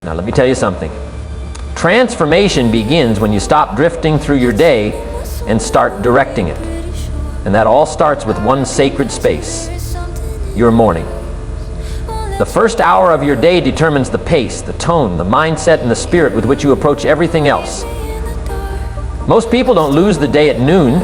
Now let me tell you something. Transformation begins when you stop drifting through your day and start directing it. And that all starts with one sacred space, your morning. The first hour of your day determines the pace, the tone, the mindset, and the spirit with which you approach everything else. Most people don't lose the day at noon.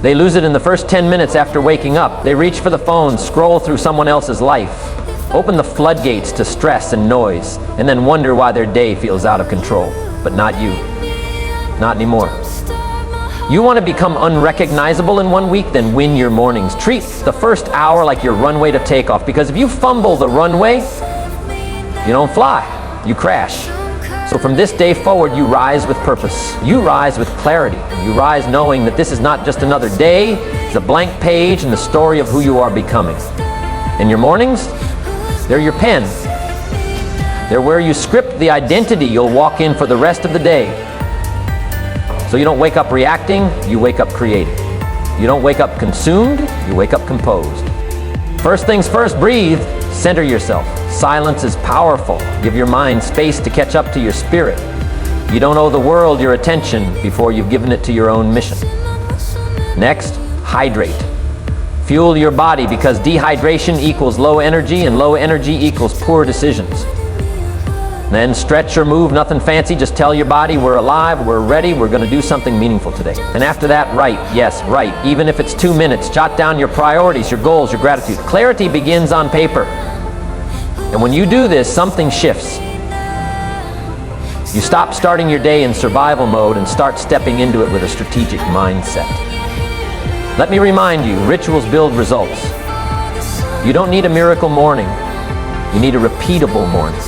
They lose it in the first 10 minutes after waking up. They reach for the phone, scroll through someone else's life, open the floodgates to stress and noise, and then wonder why their day feels out of control. But not you. Not anymore. You want to become unrecognizable in 1 week? Then win your mornings. Treat the first hour like your runway to takeoff, because if you fumble the runway, you don't fly, you crash. So from this day forward, you rise with purpose. You rise with clarity. You rise knowing that this is not just another day, it's a blank page in the story of who you are becoming. And your mornings, they're your pen. They're where you script the identity you'll walk in for the rest of the day. So you don't wake up reacting, you wake up creating. You don't wake up consumed, you wake up composed. First things first, breathe, center yourself. Silence is powerful. Give your mind space to catch up to your spirit. You don't owe the world your attention before you've given it to your own mission. Next, hydrate. Fuel your body, because dehydration equals low energy, and low energy equals poor decisions. Then stretch or move, nothing fancy, just tell your body we're alive, we're ready, we're going to do something meaningful today. And after that, write. Yes, write. Even if it's 2 minutes, jot down your priorities, your goals, your gratitude. Clarity begins on paper. And when you do this, something shifts. You stop starting your day in survival mode and start stepping into it with a strategic mindset. Let me remind you, rituals build results. You don't need a miracle morning. You need a repeatable morning.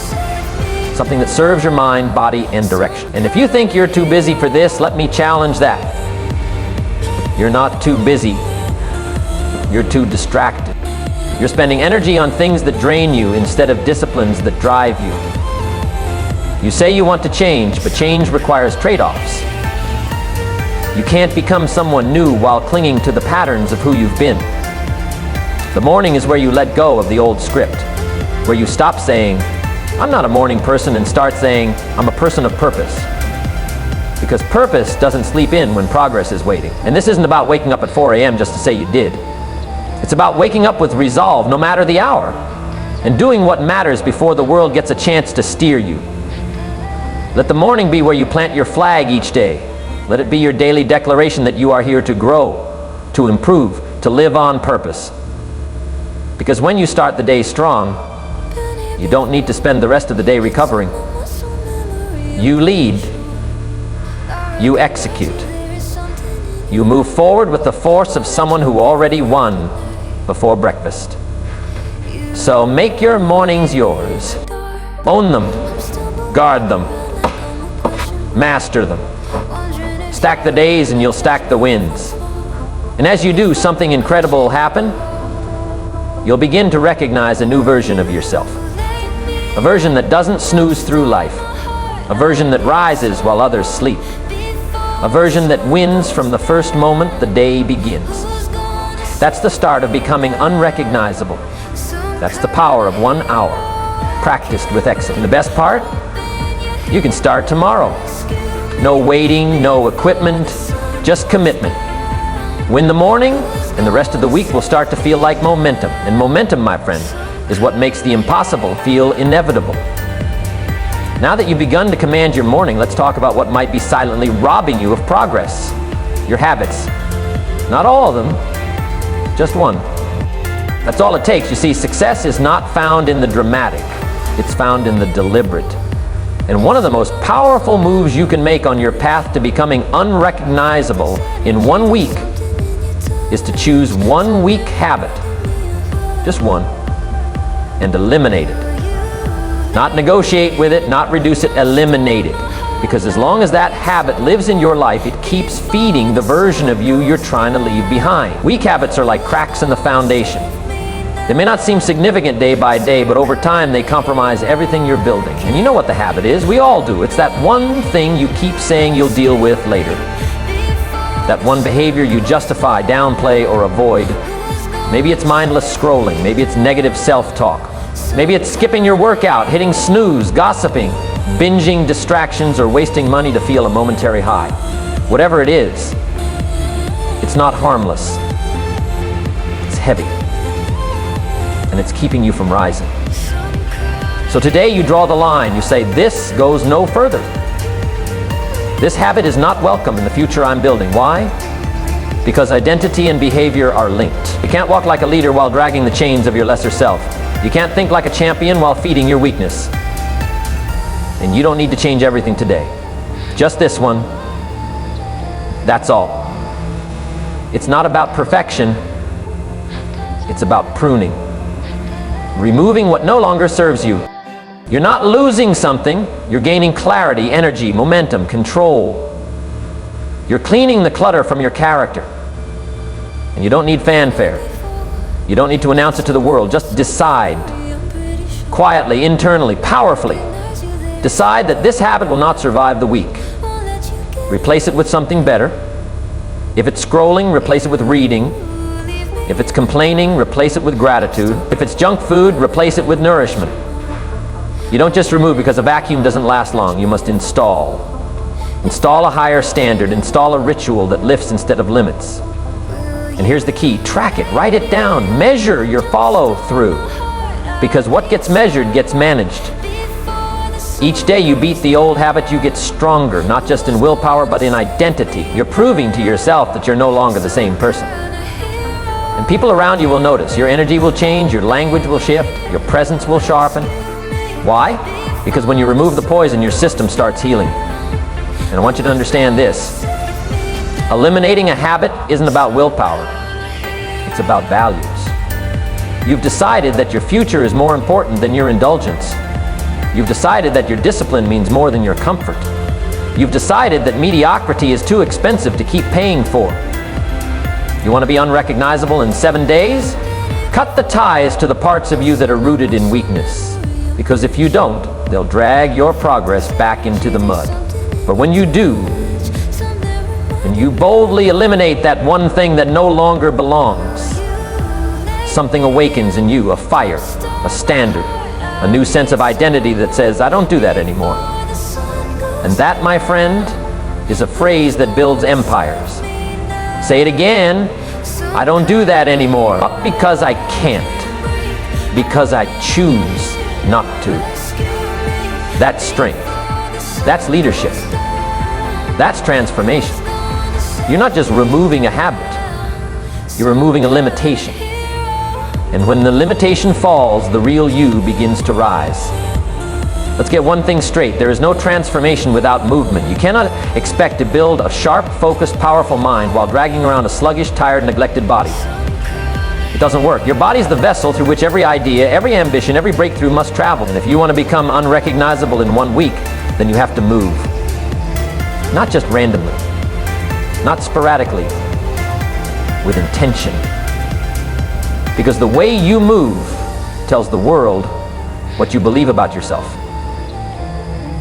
Something that serves your mind, body, and direction. And if you think you're too busy for this, let me challenge that. You're not too busy. You're too distracted. You're spending energy on things that drain you instead of disciplines that drive you. You say you want to change, but change requires trade-offs. You can't become someone new while clinging to the patterns of who you've been. The morning is where you let go of the old script, where you stop saying, I'm not a morning person, and start saying, I'm a person of purpose. Because purpose doesn't sleep in when progress is waiting. And this isn't about waking up at 4 a.m. just to say you did. It's about waking up with resolve no matter the hour, and doing what matters before the world gets a chance to steer you. Let the morning be where you plant your flag each day. Let it be your daily declaration that you are here to grow, to improve, to live on purpose. Because when you start the day strong, you don't need to spend the rest of the day recovering. You lead. You execute. You move forward with the force of someone who already won before breakfast. So make your mornings yours. Own them. Guard them. Master them. Stack the days and you'll stack the wins. And as you do, something incredible will happen. You'll begin to recognize a new version of yourself. A version that doesn't snooze through life. A version that rises while others sleep. A version that wins from the first moment the day begins. That's the start of becoming unrecognizable. That's the power of 1 hour, practiced with excellence. And the best part? You can start tomorrow. No waiting, no equipment, just commitment. Win the morning, and the rest of the week will start to feel like momentum. And momentum, my friend, is what makes the impossible feel inevitable. Now that you've begun to command your morning, let's talk about what might be silently robbing you of progress. Your habits. Not all of them, just one. That's all it takes. You see, success is not found in the dramatic. It's found in the deliberate. And one of the most powerful moves you can make on your path to becoming unrecognizable in 1 week is to choose 1 weak habit, just one, and eliminate it. Not negotiate with it, not reduce it, eliminate it. Because as long as that habit lives in your life, it keeps feeding the version of you you're trying to leave behind. Weak habits are like cracks in the foundation. They may not seem significant day by day, but over time they compromise everything you're building. And you know what the habit is, we all do. It's that one thing you keep saying you'll deal with later. That one behavior you justify, downplay, or avoid. Maybe it's mindless scrolling, maybe it's negative self-talk. habits. Maybe it's skipping your workout, hitting snooze, gossiping, binging distractions, or wasting money to feel a momentary high. Whatever it is, it's not harmless. It's heavy. And it's keeping you from rising. So today you draw the line. You say, this goes no further. This habit is not welcome in the future I'm building. Why? Because identity and behavior are linked. You can't walk like a leader while dragging the chains of your lesser self. You can't think like a champion while feeding your weakness. And you don't need to change everything today. Just this one. That's all. It's not about perfection. It's about pruning. Removing what no longer serves you. You're not losing something. You're gaining clarity, energy, momentum, control. You're cleaning the clutter from your character. And you don't need fanfare. You don't need to announce it to the world. Just decide. Quietly, internally, powerfully. Decide that this habit will not survive the week. Replace it with something better. If it's scrolling, replace it with reading. If it's complaining, replace it with gratitude. If it's junk food, replace it with nourishment. You don't just remove because a vacuum doesn't last long. You must install. Install a higher standard. Install a ritual that lifts instead of limits. And here's the key. Track it. Write it down. Measure your follow-through. Because what gets measured gets managed. Each day you beat the old habit, you get stronger, not just in willpower, but in identity. You're proving to yourself that you're no longer the same person. And people around you will notice. Your energy will change, your language will shift, your presence will sharpen. Why? Because when you remove the poison, your system starts healing. And I want you to understand this. Eliminating a habit isn't about willpower. It's about values. You've decided that your future is more important than your indulgence. You've decided that your discipline means more than your comfort. You've decided that mediocrity is too expensive to keep paying for. You want to be unrecognizable in 7 days? Cut the ties to the parts of you that are rooted in weakness. Because if you don't, they'll drag your progress back into the mud. But when you do, and you boldly eliminate that one thing that no longer belongs, something awakens in you, a fire, a standard, a new sense of identity that says, I don't do that anymore. And that, my friend, is a phrase that builds empires. Say it again. I don't do that anymore. Not because I can't, because I choose not to. That's strength. That's leadership. That's transformation. You're not just removing a habit. You're removing a limitation. And when the limitation falls, the real you begins to rise. Let's get one thing straight. There is no transformation without movement. You cannot expect to build a sharp, focused, powerful mind while dragging around a sluggish, tired, neglected body. It doesn't work. Your body is the vessel through which every idea, every ambition, every breakthrough must travel. And if you want to become unrecognizable in 1 week, then you have to move. Not just randomly, not sporadically, with intention. Because the way you move tells the world what you believe about yourself.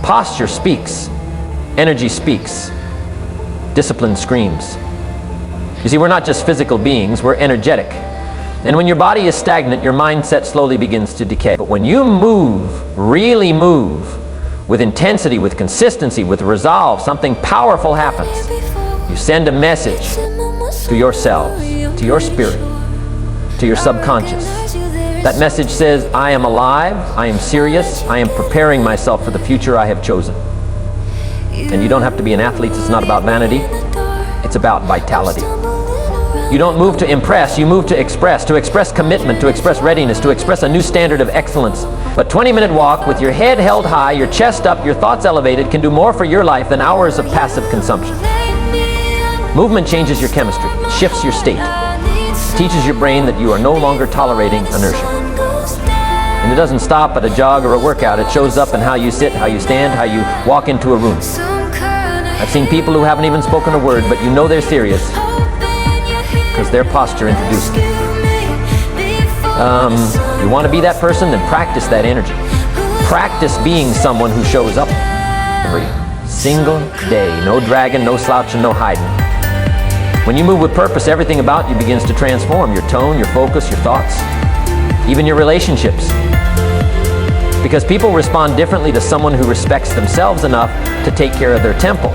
Posture speaks. Energy speaks. Discipline screams. You see, we're not just physical beings, we're energetic. And when your body is stagnant, your mindset slowly begins to decay. But when you move, really move, with intensity, with consistency, with resolve, something powerful happens. You send a message to yourselves, to your spirit, to your subconscious. That message says, I am alive, I am serious, I am preparing myself for the future I have chosen. And you don't have to be an athlete. It's not about vanity. It's about vitality. You don't move to impress, you move to express commitment, to express readiness, to express a new standard of excellence. But 20-minute walk with your head held high, your chest up, your thoughts elevated can do more for your life than hours of passive consumption. Movement changes your chemistry. It shifts your state. It teaches your brain that you are no longer tolerating inertia. And it doesn't stop at a jog or a workout. It shows up in how you sit, how you stand, how you walk into a room. I've seen people who haven't even spoken a word, but you know they're serious because their posture introduced it. You want to be that person? Then practice that energy. Practice being someone who shows up every single day. No dragging, no slouching, no hiding. When you move with purpose, everything about you begins to transform. Your tone, your focus, your thoughts, even your relationships. because people respond differently to someone who respects themselves enough to take care of their temple.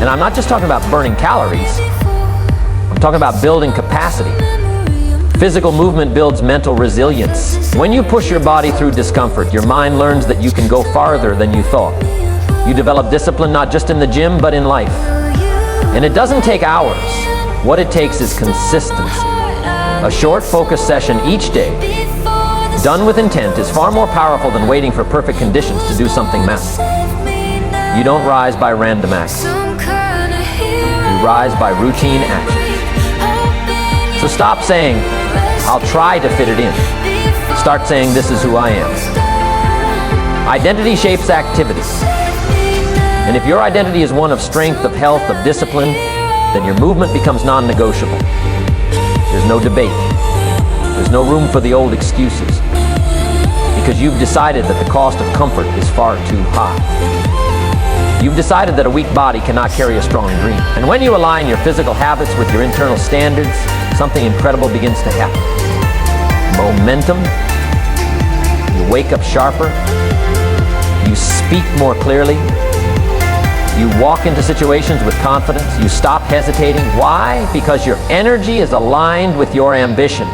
And I'm not just talking about burning calories. I'm talking about building capacity. Physical movement builds mental resilience. When you push your body through discomfort, your mind learns that you can go farther than you thought. You develop discipline not just in the gym, but in life. And it doesn't take hours. What it takes is consistency. A short, focused session each day, done with intent, is far more powerful than waiting for perfect conditions to do something massive. You don't rise by random acts. You rise by routine action. So stop saying, "I'll try to fit it in." Start saying, "This is who I am." Identity shapes activity. And if your identity is one of strength, of health, of discipline, then your movement becomes non-negotiable. There's no debate. There's no room for the old excuses, because you've decided that the cost of comfort is far too high. You've decided that a weak body cannot carry a strong dream. And when you align your physical habits with your internal standards, something incredible begins to happen. Momentum. You wake up sharper. You speak more clearly. You walk into situations with confidence. You stop hesitating. Why? Because your energy is aligned with your ambition.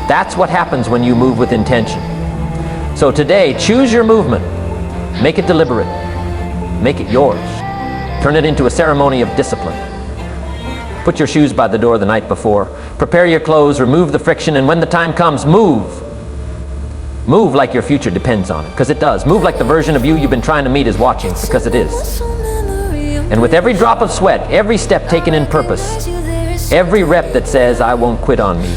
That's what happens when you move with intention. So today, choose your movement. Make it deliberate. Make it yours. Turn it into a ceremony of discipline. Put your shoes by the door the night before. Prepare your clothes, remove the friction, and when the time comes, move. Move like your future depends on it, because it does. Move like the version of you you've been trying to meet is watching, because it is. And with every drop of sweat, every step taken in purpose, every rep that says, "I won't quit on me,"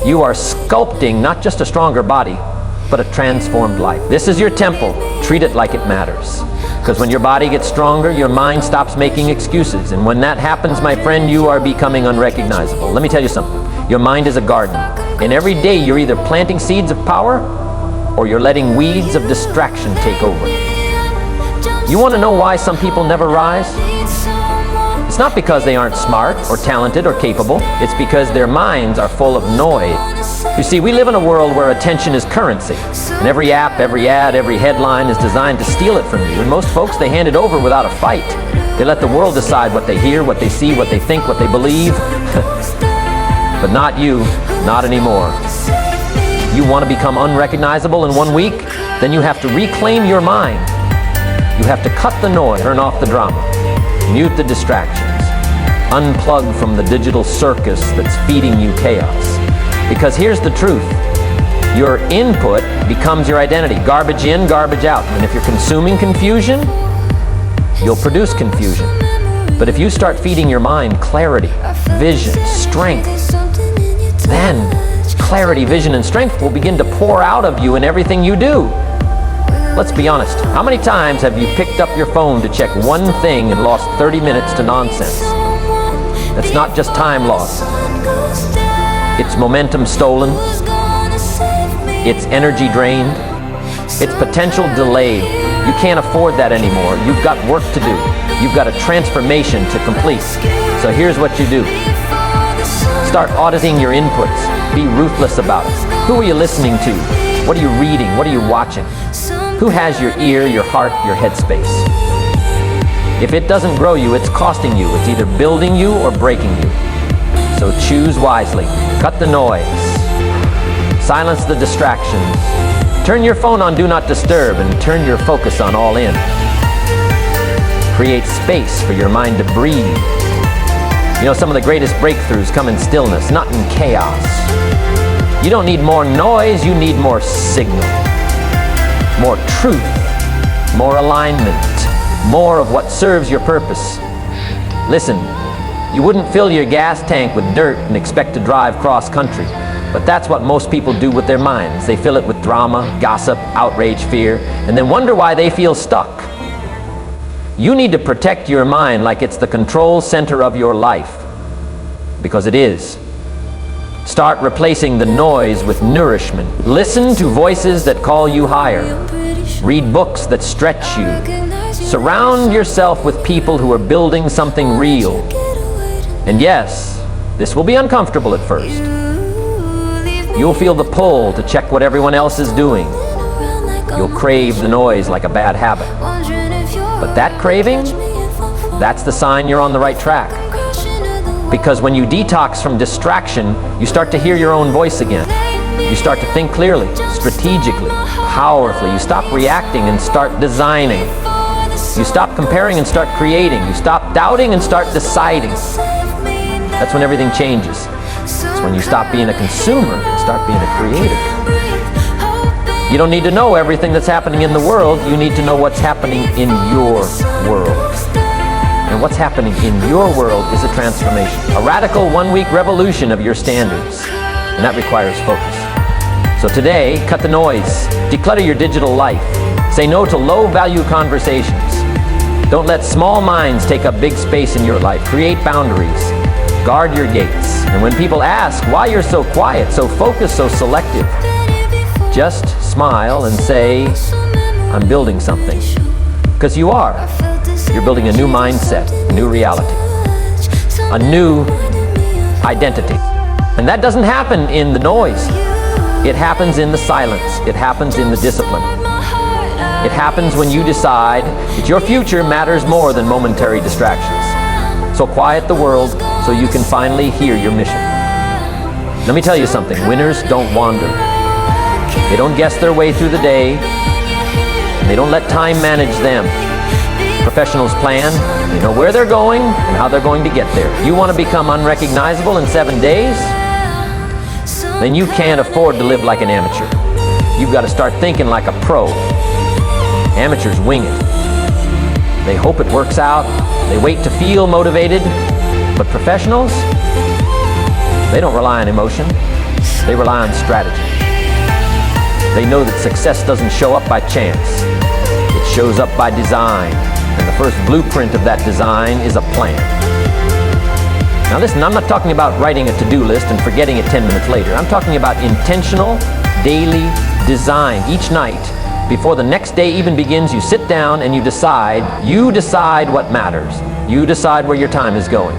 you are sculpting not just a stronger body, but a transformed life. This is your temple. Treat it like it matters. Because when your body gets stronger, your mind stops making excuses. And when that happens, my friend, you are becoming unrecognizable. Let me tell you something. Your mind is a garden. And every day you're either planting seeds of power or you're letting weeds of distraction take over. You want to know why some people never rise? It's not because they aren't smart or talented or capable. It's because their minds are full of noise. You see, we live in a world where attention is currency. And every app, every ad, every headline is designed to steal it from you. And most folks, they hand it over without a fight. They let the world decide what they hear, what they see, what they think, what they believe. But not you, not anymore. You want to become unrecognizable in 1 week? Then you have to reclaim your mind. You have to cut the noise, turn off the drama, mute the distractions, unplug from the digital circus that's feeding you chaos. Because here's the truth. Your input becomes your identity. Garbage in, garbage out. And if you're consuming confusion, you'll produce confusion. But if you start feeding your mind clarity, vision, strength, then clarity, vision, and strength will begin to pour out of you in everything you do. Let's be honest. How many times have you picked up your phone to check one thing and lost 30 minutes to nonsense? That's not just time lost. It's momentum stolen. It's energy drained. It's potential delayed. You can't afford that anymore. You've got work to do. You've got a transformation to complete. So here's what you do. Start auditing your inputs. Be ruthless about it. Who are you listening to? What are you reading? What are you watching? Who has your ear, your heart, your headspace? If it doesn't grow you, it's costing you. It's either building you or breaking you. So choose wisely. Cut the noise. Silence the distractions. Turn your phone on Do Not Disturb and turn your focus on All In. Create space for your mind to breathe. You know, some of the greatest breakthroughs come in stillness, not in chaos. You don't need more noise, you need more signal. More truth, more alignment, more of what serves your purpose. Listen, you wouldn't fill your gas tank with dirt and expect to drive cross-country, but that's what most people do with their minds. They fill it with drama, gossip, outrage, fear, and then wonder why they feel stuck. You need to protect your mind like it's the control center of your life, because it is. Start replacing the noise with nourishment. Listen to voices that call you higher. Read books that stretch you. Surround yourself with people who are building something real. And yes, this will be uncomfortable at first. You'll feel the pull to check what everyone else is doing. You'll crave the noise like a bad habit. But that craving, that's the sign you're on the right track. Because when you detox from distraction, you start to hear your own voice again. You start to think clearly, strategically, powerfully. You stop reacting and start designing. You stop comparing and start creating. You stop doubting and start deciding. That's when everything changes. It's when you stop being a consumer and start being a creator. You don't need to know everything that's happening in the world. You need to know what's happening in your world. And what's happening in your world is a transformation, a radical one-week revolution of your standards. And that requires focus. So today, cut the noise. Declutter your digital life. Say no to low-value conversations. Don't let small minds take up big space in your life. Create boundaries. Guard your gates. And when people ask why you're so quiet, so focused, so selective, just smile and say, I'm building something. Because you are. You're building a new mindset, a new reality, a new identity. And that doesn't happen in the noise. It happens in the silence. It happens in the discipline. It happens when you decide that your future matters more than momentary distractions. So quiet the world so you can finally hear your mission. Let me tell you something. Winners don't wander. They don't guess their way through the day, and they don't let time manage them. Professionals plan, they know where they're going and how they're going to get there. You want to become unrecognizable in 7 days? Then you can't afford to live like an amateur. You've got to start thinking like a pro. Amateurs wing it. They hope it works out. They wait to feel motivated. But professionals, they don't rely on emotion. They rely on strategy. They know that success doesn't show up by chance. It shows up by design. And the first blueprint of that design is a plan. Now listen, I'm not talking about writing a to-do list and forgetting it 10 minutes later. I'm talking about intentional, daily design. Each night, before the next day even begins, you sit down and you decide what matters. You decide where your time is going.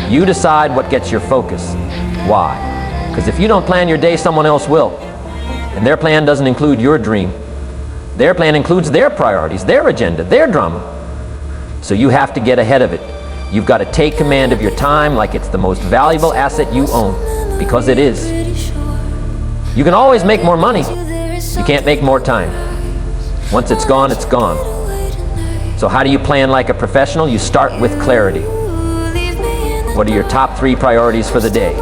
You decide what gets your focus. Why? Because if you don't plan your day, someone else will. And their plan doesn't include your dream. Their plan includes their priorities, their agenda, their drama. So you have to get ahead of it. You've got to take command of your time like it's the most valuable asset you own, because it is. You can always make more money. You can't make more time. Once it's gone, it's gone. So how do you plan like a professional? You start with clarity. What are your top 3 priorities for the day?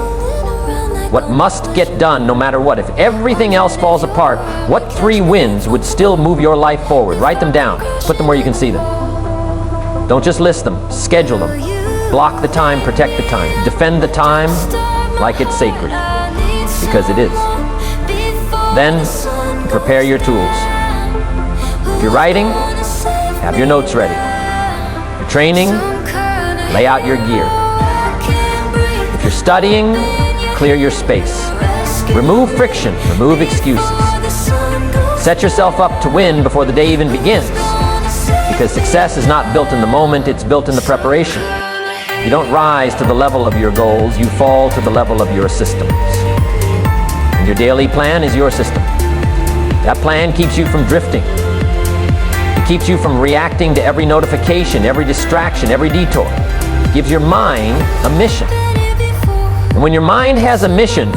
What must get done no matter what? If everything else falls apart, what 3 wins would still move your life forward? Write them down. Put them where you can see them. Don't just list them. Schedule them. Block the time, protect the time. Defend the time like it's sacred. Because it is. Then, prepare your tools. If you're writing, have your notes ready. If you're training, lay out your gear. If you're studying, clear your space. Remove friction, remove excuses. Set yourself up to win before the day even begins. Because success is not built in the moment, it's built in the preparation. You don't rise to the level of your goals, you fall to the level of your systems. And your daily plan is your system. That plan keeps you from drifting. It keeps you from reacting to every notification, every distraction, every detour. It gives your mind a mission. And when your mind has a mission,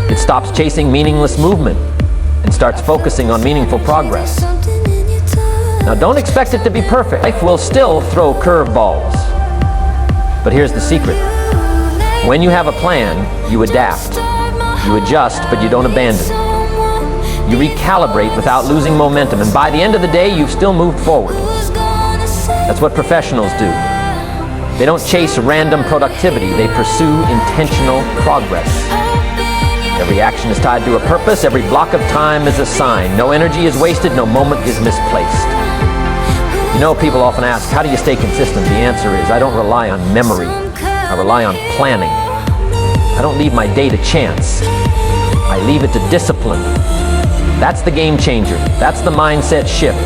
it stops chasing meaningless movement and starts focusing on meaningful progress. Now don't expect it to be perfect. Life will still throw curveballs. But here's the secret. When you have a plan, you adapt. You adjust, but you don't abandon. You recalibrate without losing momentum, and by the end of the day, you've still moved forward. That's what professionals do. They don't chase random productivity, they pursue intentional progress. Every action is tied to a purpose, every block of time is a sign. No energy is wasted, no moment is misplaced. You know, people often ask, how do you stay consistent? The answer is, I don't rely on memory, I rely on planning. I don't leave my day to chance, I leave it to discipline. That's the game changer, that's the mindset shift.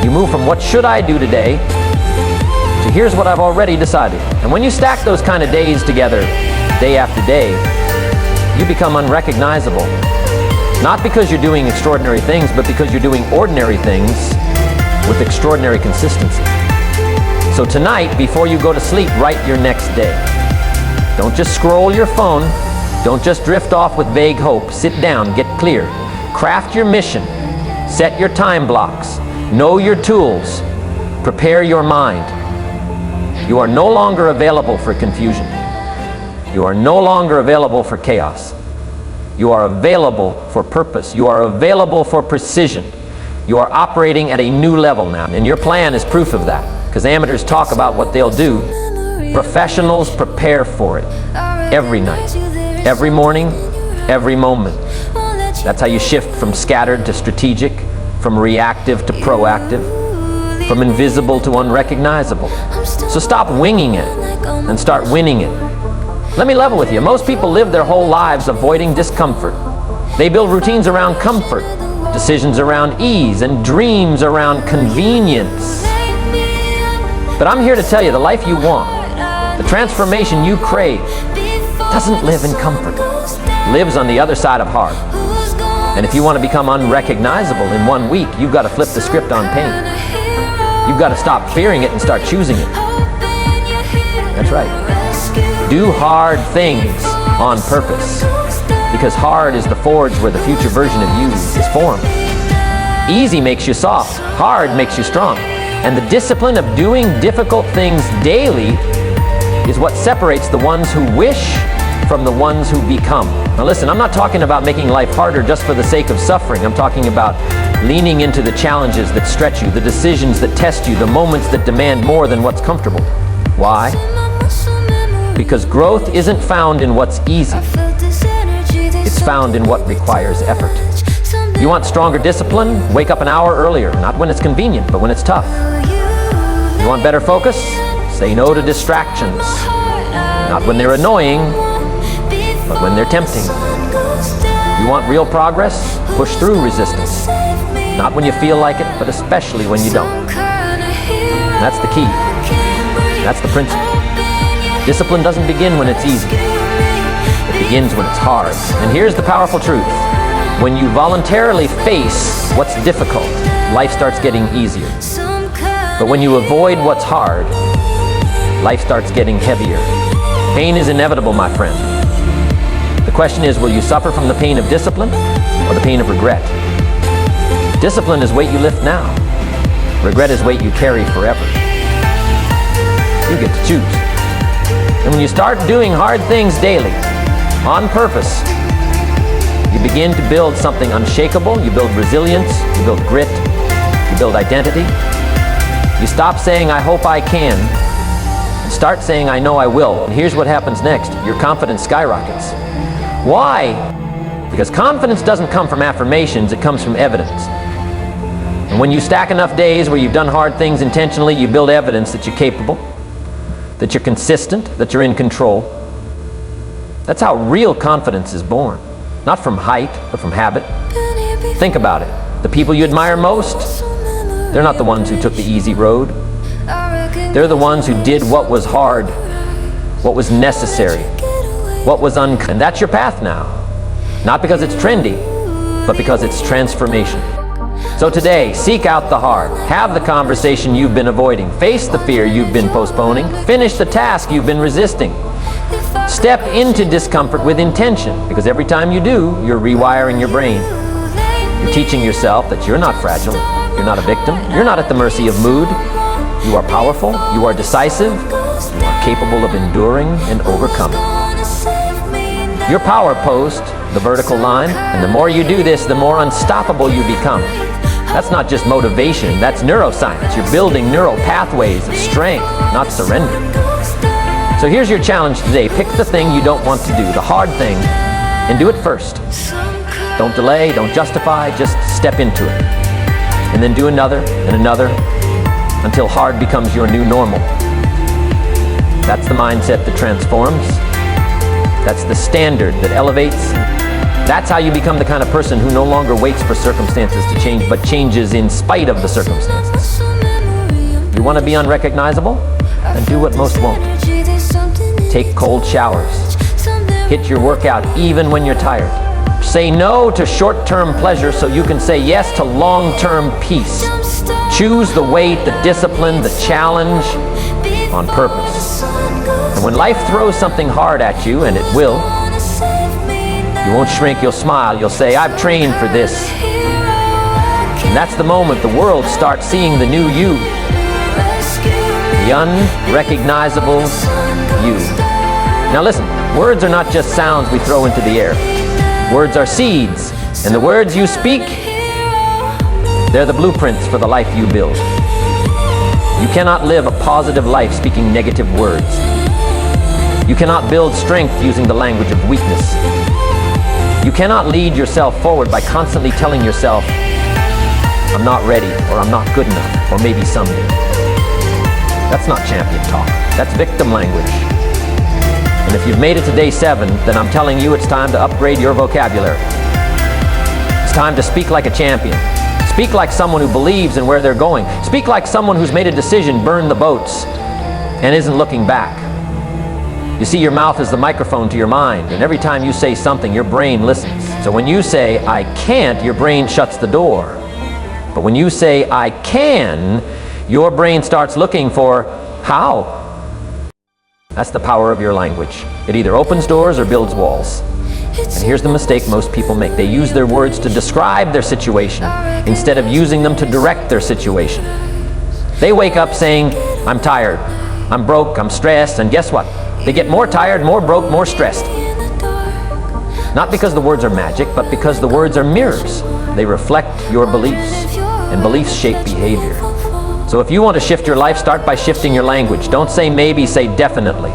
You move from what should I do today to here's what I've already decided. And when you stack those kind of days together, day after day, you become unrecognizable. Not because you're doing extraordinary things, but because you're doing ordinary things with extraordinary consistency. So tonight, before you go to sleep, write your next day. Don't just scroll your phone. Don't just drift off with vague hope. Sit down, get clear. Craft your mission. Set your time blocks. Know your tools. Prepare your mind. You are no longer available for confusion. You are no longer available for chaos. You are available for purpose. You are available for precision. You are operating at a new level now, and your plan is proof of that, because amateurs talk about what they'll do. Professionals prepare for it every night, every morning, every moment. That's how you shift from scattered to strategic, from reactive to proactive, from invisible to unrecognizable. So stop winging it and start winning it. Let me level with you. Most people live their whole lives avoiding discomfort. They build routines around comfort, decisions around ease, and dreams around convenience. But I'm here to tell you, the life you want, the transformation you crave, doesn't live in comfort. It lives on the other side of hard. And if you want to become unrecognizable in 1 week, you've got to flip the script on pain. You've got to stop fearing it and start choosing it. That's right. Do hard things on purpose, because hard is the forge where the future version of you is formed. Easy makes you soft, hard makes you strong. And the discipline of doing difficult things daily is what separates the ones who wish from the ones who become. Now listen, I'm not talking about making life harder just for the sake of suffering. I'm talking about leaning into the challenges that stretch you, the decisions that test you, the moments that demand more than what's comfortable. Why? Because growth isn't found in what's easy. It's found in what requires effort. You want stronger discipline? Wake up an hour earlier, not when it's convenient, but when it's tough. You want better focus? Say no to distractions. Not when they're annoying, but when they're tempting. You want real progress? Push through resistance. Not when you feel like it, but especially when you don't. That's the key. That's the principle. Discipline doesn't begin when it's easy. It begins when it's hard. And here's the powerful truth. When you voluntarily face what's difficult, life starts getting easier. But when you avoid what's hard, life starts getting heavier. Pain is inevitable, my friend. The question is, will you suffer from the pain of discipline or the pain of regret? Discipline is weight you lift now. Regret is weight you carry forever. You get to choose. And when you start doing hard things daily, on purpose, you begin to build something unshakable. You build resilience, you build grit, you build identity. You stop saying, I hope I can, and start saying, I know I will. And here's what happens next. Your confidence skyrockets. Why? Because confidence doesn't come from affirmations, it comes from evidence. And when you stack enough days where you've done hard things intentionally, you build evidence that you're capable, that you're consistent, that you're in control. That's how real confidence is born. Not from height, but from habit. Think about it. The people you admire most, they're not the ones who took the easy road. They're the ones who did what was hard, what was necessary, what was and that's your path now. Not because it's trendy, but because it's transformation. So today, seek out the hard. Have the conversation you've been avoiding. Face the fear you've been postponing. Finish the task you've been resisting. Step into discomfort with intention, because every time you do, you're rewiring your brain. You're teaching yourself that you're not fragile, you're not a victim, you're not at the mercy of mood. You are powerful, you are decisive, you are capable of enduring and overcoming. Your power post, the vertical line, and the more you do this, the more unstoppable you become. That's not just motivation, that's neuroscience. You're building neural pathways of strength, not surrender. So here's your challenge today. Pick the thing you don't want to do, the hard thing, and do it first. Don't delay, don't justify, just step into it. And then do another and another until hard becomes your new normal. That's the mindset that transforms. That's the standard that elevates. That's how you become the kind of person who no longer waits for circumstances to change, but changes in spite of the circumstances. You want to be unrecognizable? Then do what most won't. Take cold showers. Hit your workout even when you're tired. Say no to short-term pleasure so you can say yes to long-term peace. Choose the weight, the discipline, the challenge on purpose. And when life throws something hard at you, and it will, you won't shrink, you'll smile, you'll say, I've trained for this. And that's the moment the world starts seeing the new you. The unrecognizable you. Now listen, words are not just sounds we throw into the air. Words are seeds, and the words you speak, they're the blueprints for the life you build. You cannot live a positive life speaking negative words. You cannot build strength using the language of weakness. You cannot lead yourself forward by constantly telling yourself, I'm not ready, or I'm not good enough, or maybe someday. That's not champion talk. That's victim language. And if you've made it to day 7, then I'm telling you it's time to upgrade your vocabulary. It's time to speak like a champion. Speak like someone who believes in where they're going. Speak like someone who's made a decision, burn the boats, and isn't looking back. You see, your mouth is the microphone to your mind, and every time you say something, your brain listens. So when you say, I can't, your brain shuts the door. But when you say, I can, your brain starts looking for how. That's the power of your language. It either opens doors or builds walls. And here's the mistake most people make. They use their words to describe their situation instead of using them to direct their situation. They wake up saying, I'm tired, I'm broke, I'm stressed, and guess what? They get more tired, more broke, more stressed. Not because the words are magic, but because the words are mirrors. They reflect your beliefs, and beliefs shape behavior. So if you want to shift your life, start by shifting your language. Don't say maybe, say definitely.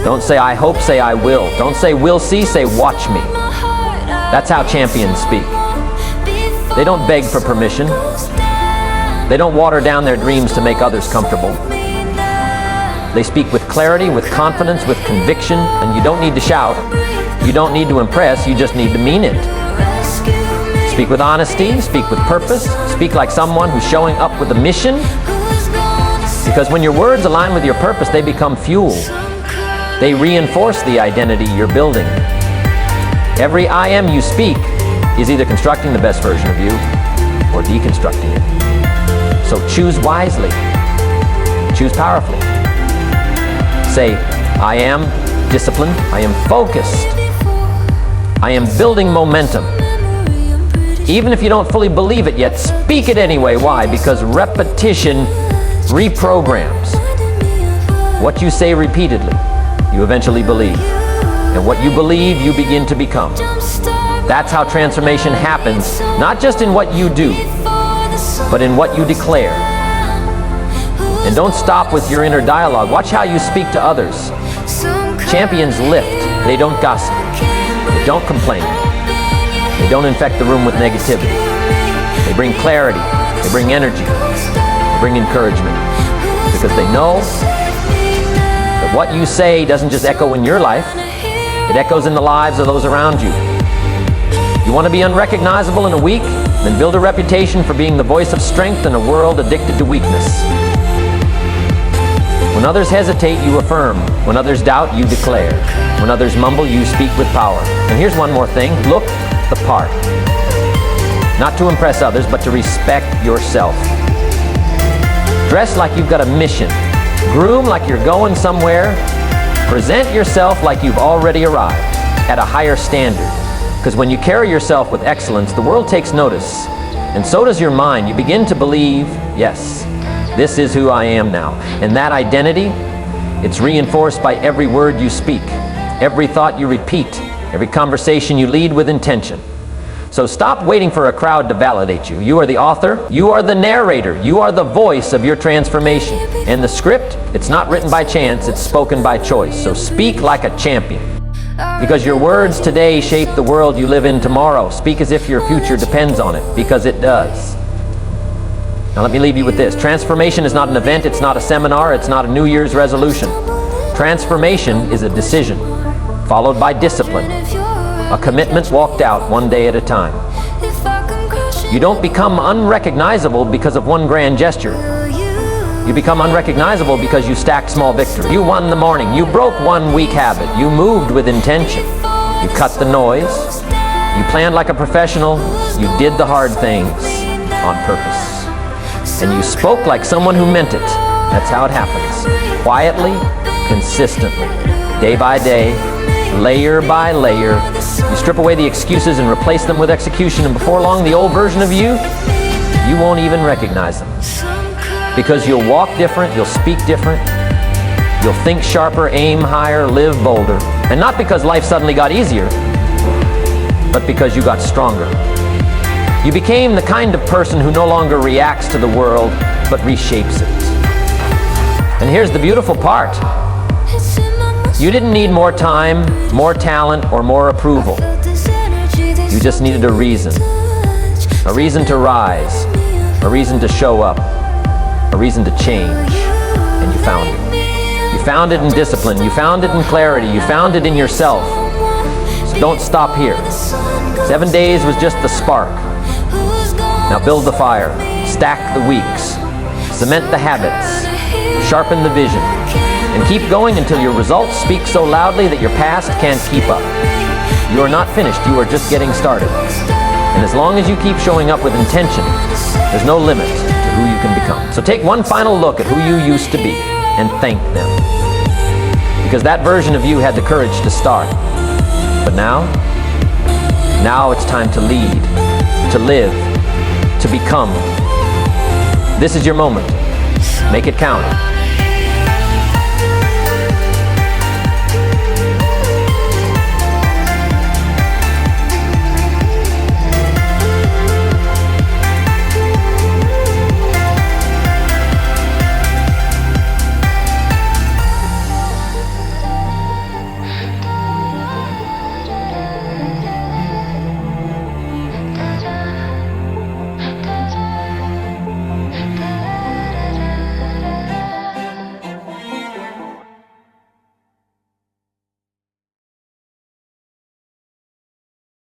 Don't say I hope, say I will. Don't say we'll see, say watch me. That's how champions speak. They don't beg for permission. They don't water down their dreams to make others comfortable. They speak with clarity, with confidence, with conviction, and you don't need to shout. You don't need to impress, you just need to mean it. Speak with honesty, speak with purpose, speak like someone who's showing up with a mission. Because when your words align with your purpose, they become fuel. They reinforce the identity you're building. Every I am you speak is either constructing the best version of you or deconstructing it. So choose wisely. Choose powerfully. Say, I am disciplined. I am focused. I am building momentum. Even if you don't fully believe it yet, speak it anyway. Why? Because repetition reprograms. What you say repeatedly, you eventually believe. And what you believe, you begin to become. That's how transformation happens, not just in what you do, but in what you declare. And don't stop with your inner dialogue. Watch how you speak to others. Champions lift. They don't gossip. They don't complain. They don't infect the room with negativity. They bring clarity. They bring energy. They bring encouragement. Because they know that what you say doesn't just echo in your life. It echoes in the lives of those around you. You want to be unrecognizable in a week? Then build a reputation for being the voice of strength in a world addicted to weakness. When others hesitate, you affirm. When others doubt, you declare. When others mumble, you speak with power. And here's one more thing. Look the part. Not to impress others, but to respect yourself. Dress like you've got a mission. Groom like you're going somewhere. Present yourself like you've already arrived at a higher standard. Because when you carry yourself with excellence, the world takes notice. And so does your mind. You begin to believe, yes, this is who I am now. And that identity, it's reinforced by every word you speak, every thought you repeat, every conversation you lead with intention. So stop waiting for a crowd to validate you. You are the author, you are the narrator, you are the voice of your transformation. And the script, it's not written by chance, it's spoken by choice. So speak like a champion. Because your words today shape the world you live in tomorrow. Speak as if your future depends on it, because it does. Now let me leave you with this. Transformation is not an event, it's not a seminar, it's not a New Year's resolution. Transformation is a decision, followed by discipline. A commitment walked out one day at a time. You don't become unrecognizable because of one grand gesture. You become unrecognizable because you stacked small victories. You won the morning. You broke one weak habit. You moved with intention. You cut the noise. You planned like a professional. You did the hard things on purpose. And you spoke like someone who meant it. That's how it happens. Quietly, consistently, day by day, layer by layer. You strip away the excuses and replace them with execution, and before long, the old version of you won't even recognize them. Because you'll walk different, you'll speak different, you'll think sharper, aim higher, live bolder. And not because life suddenly got easier, but because you got stronger. You became the kind of person who no longer reacts to the world, but reshapes it. And here's the beautiful part. You didn't need more time, more talent, or more approval. You just needed a reason to rise, a reason to show up, a reason to change, and you found it. You found it in discipline, you found it in clarity, you found it in yourself. So don't stop here. 7 days was just the spark. Now build the fire, stack the weeks, cement the habits, sharpen the vision, and keep going until your results speak so loudly that your past can't keep up. You are not finished, you are just getting started. And as long as you keep showing up with intention, there's no limit to who you can become. So take one final look at who you used to be and thank them. Because that version of you had the courage to start. But now it's time to lead, to live, to become. This is your moment. Make it count.